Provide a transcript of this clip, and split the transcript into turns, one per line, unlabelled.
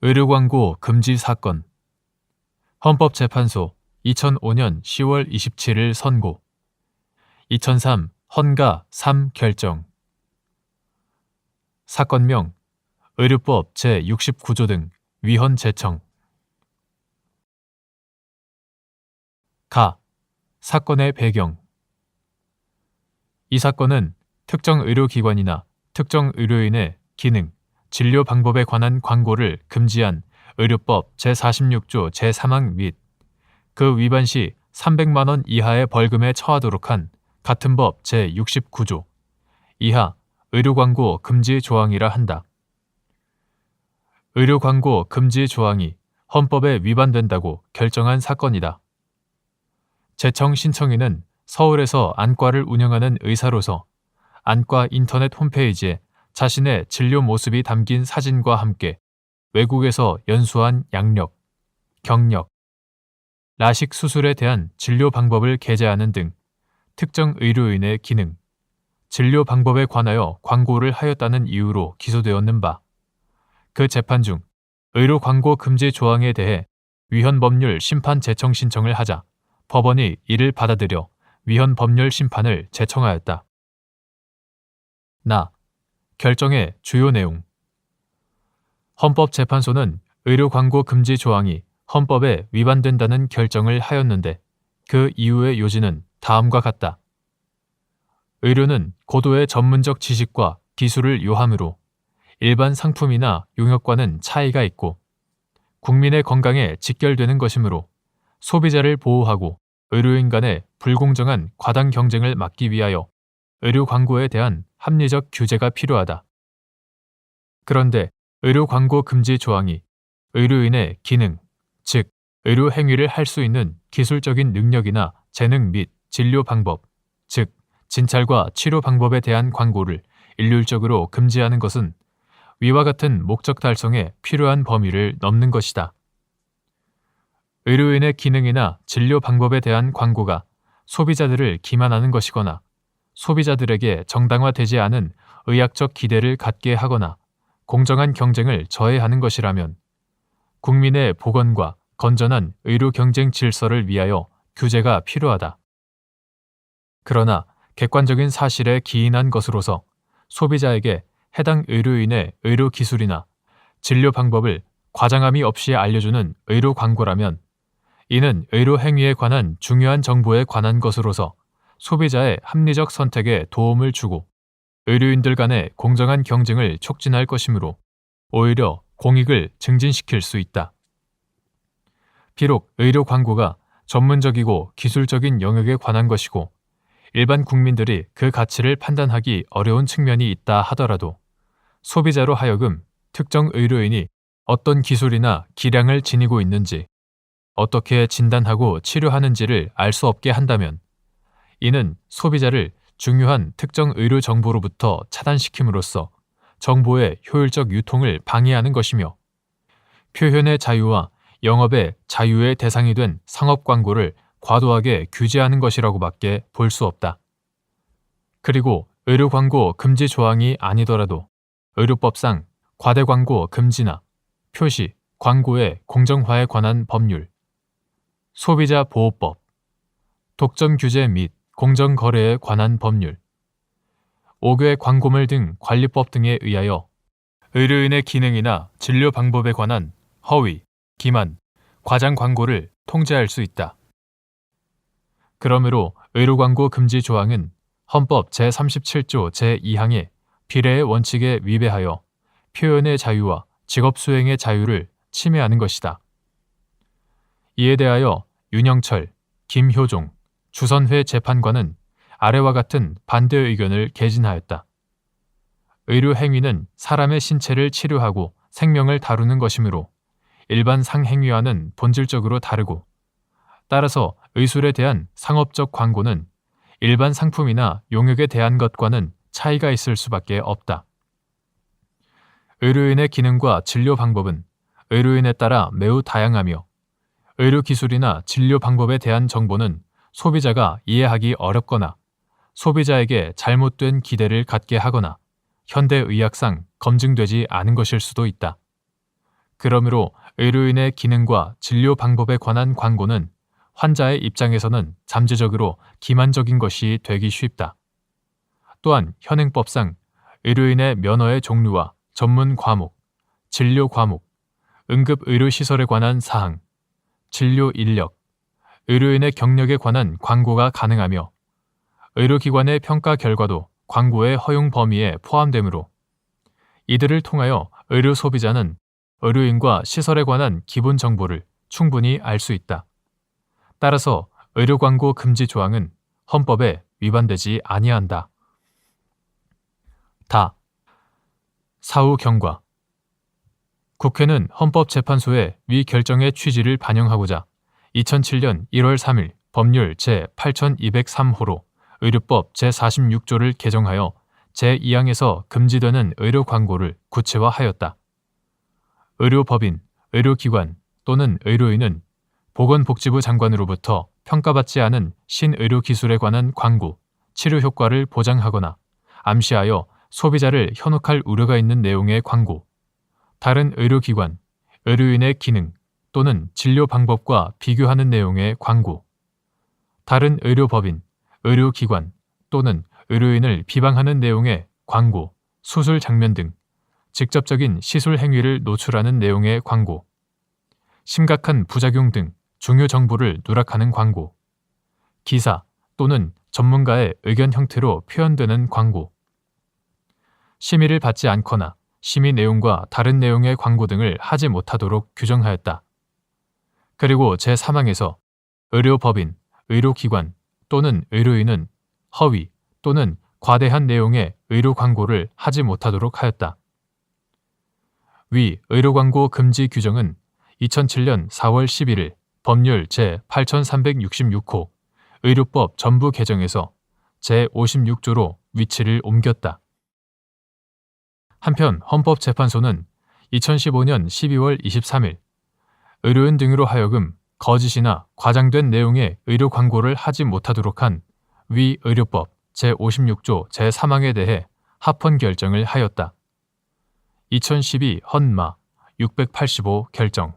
의료광고 금지 사건. 헌법재판소 2005년 10월 27일 선고. 2003 헌가 3 결정. 사건명 의료법 제69조 등 위헌 제청. 가. 사건의 배경. 이 사건은 특정 의료기관이나 특정 의료인의 기능, 진료 방법에 관한 광고를 금지한 의료법 제46조 제3항 및 그 위반 시 300만 원 이하의 벌금에 처하도록 한 같은 법 제69조 이하 의료광고 금지 조항이라 한다. 의료광고 금지 조항이 헌법에 위반된다고 결정한 사건이다. 제청 신청인은 서울에서 안과를 운영하는 의사로서 안과 인터넷 홈페이지에 자신의 진료 모습이 담긴 사진과 함께 외국에서 연수한 양력, 경력, 라식 수술에 대한 진료 방법을 게재하는 등 특정 의료인의 기능, 진료 방법에 관하여 광고를 하였다는 이유로 기소되었는 바, 그 재판 중 의료 광고 금지 조항에 대해 위헌 법률 심판 제청 신청을 하자 법원이 이를 받아들여 위헌 법률 심판을 제청하였다. 결정의 주요 내용. 헌법재판소는 의료 광고 금지 조항이 헌법에 위반된다는 결정을 하였는데 그 이유의 요지는 다음과 같다. 의료는 고도의 전문적 지식과 기술을 요하므로 일반 상품이나 용역과는 차이가 있고 국민의 건강에 직결되는 것이므로 소비자를 보호하고 의료인 간의 불공정한 과당 경쟁을 막기 위하여 의료 광고에 대한 합리적 규제가 필요하다. 그런데 의료 광고 금지 조항이 의료인의 기능, 즉 의료 행위를 할 수 있는 기술적인 능력이나 재능 및 진료 방법, 즉 진찰과 치료 방법에 대한 광고를 일률적으로 금지하는 것은 위와 같은 목적 달성에 필요한 범위를 넘는 것이다. 의료인의 기능이나 진료 방법에 대한 광고가 소비자들을 기만하는 것이거나 소비자들에게 정당화되지 않은 의학적 기대를 갖게 하거나 공정한 경쟁을 저해하는 것이라면 국민의 보건과 건전한 의료 경쟁 질서를 위하여 규제가 필요하다. 그러나 객관적인 사실에 기인한 것으로서 소비자에게 해당 의료인의 의료 기술이나 진료 방법을 과장함이 없이 알려주는 의료 광고라면 이는 의료 행위에 관한 중요한 정보에 관한 것으로서 소비자의 합리적 선택에 도움을 주고 의료인들 간의 공정한 경쟁을 촉진할 것이므로 오히려 공익을 증진시킬 수 있다. 비록 의료 광고가 전문적이고 기술적인 영역에 관한 것이고 일반 국민들이 그 가치를 판단하기 어려운 측면이 있다 하더라도 소비자로 하여금 특정 의료인이 어떤 기술이나 기량을 지니고 있는지, 어떻게 진단하고 치료하는지를 알 수 없게 한다면 이는 소비자를 중요한 특정 의료 정보로부터 차단시킴으로써 정보의 효율적 유통을 방해하는 것이며 표현의 자유와 영업의 자유의 대상이 된 상업 광고를 과도하게 규제하는 것이라고밖에 볼 수 없다. 그리고 의료 광고 금지 조항이 아니더라도 의료법상 과대 광고 금지나 표시, 광고의 공정화에 관한 법률, 소비자 보호법, 독점 규제 및 공정거래에 관한 법률, 5개 광고물 등 관리법 등에 의하여 의료인의 기능이나 진료 방법에 관한 허위, 기만, 과장 광고를 통제할 수 있다. 그러므로 의료광고 금지 조항은 헌법 제37조 제2항의 비례의 원칙에 위배하여 표현의 자유와 직업 수행의 자유를 침해하는 것이다. 이에 대하여 윤영철, 김효종, 주선회 재판관은 아래와 같은 반대 의견을 개진하였다. 의료 행위는 사람의 신체를 치료하고 생명을 다루는 것이므로 일반 상행위와는 본질적으로 다르고 따라서 의술에 대한 상업적 광고는 일반 상품이나 용역에 대한 것과는 차이가 있을 수밖에 없다. 의료인의 기능과 진료 방법은 의료인에 따라 매우 다양하며 의료 기술이나 진료 방법에 대한 정보는 소비자가 이해하기 어렵거나 소비자에게 잘못된 기대를 갖게 하거나 현대의학상 검증되지 않은 것일 수도 있다. 그러므로 의료인의 기능과 진료 방법에 관한 광고는 환자의 입장에서는 잠재적으로 기만적인 것이 되기 쉽다. 또한 현행법상 의료인의 면허의 종류와 전문 과목, 진료 과목, 응급의료시설에 관한 사항, 진료 인력, 의료인의 경력에 관한 광고가 가능하며 의료기관의 평가 결과도 광고의 허용 범위에 포함되므로 이들을 통하여 의료 소비자는 의료인과 시설에 관한 기본 정보를 충분히 알 수 있다. 따라서 의료 광고 금지 조항은 헌법에 위반되지 아니한다. 사후 경과. 국회는 헌법재판소의 위 결정의 취지를 반영하고자 2007년 1월 3일 법률 제8203호로 의료법 제46조를 개정하여 제2항에서 금지되는 의료 광고를 구체화하였다. 의료법인, 의료기관 또는 의료인은 보건복지부 장관으로부터 평가받지 않은 신의료기술에 관한 광고, 치료 효과를 보장하거나 암시하여 소비자를 현혹할 우려가 있는 내용의 광고, 다른 의료기관, 의료인의 기능 또는 진료 방법과 비교하는 내용의 광고, 다른 의료법인, 의료기관 또는 의료인을 비방하는 내용의 광고, 수술 장면 등 직접적인 시술 행위를 노출하는 내용의 광고, 심각한 부작용 등 중요 정보를 누락하는 광고, 기사 또는 전문가의 의견 형태로 표현되는 광고, 심의를 받지 않거나 심의 내용과 다른 내용의 광고 등을 하지 못하도록 규정하였다. 그리고 제3항에서 의료법인, 의료기관 또는 의료인은 허위 또는 과대한 내용의 의료 광고를 하지 못하도록 하였다. 위 의료광고 금지 규정은 2007년 4월 11일 법률 제8366호 의료법 전부 개정에서 제56조로 위치를 옮겼다. 한편 헌법재판소는 2015년 12월 23일 의료인 등으로 하여금 거짓이나 과장된 내용의 의료 광고를 하지 못하도록 한 위 의료법 제56조 제3항에 대해 합헌 결정을 하였다. 2012 헌마 685 결정.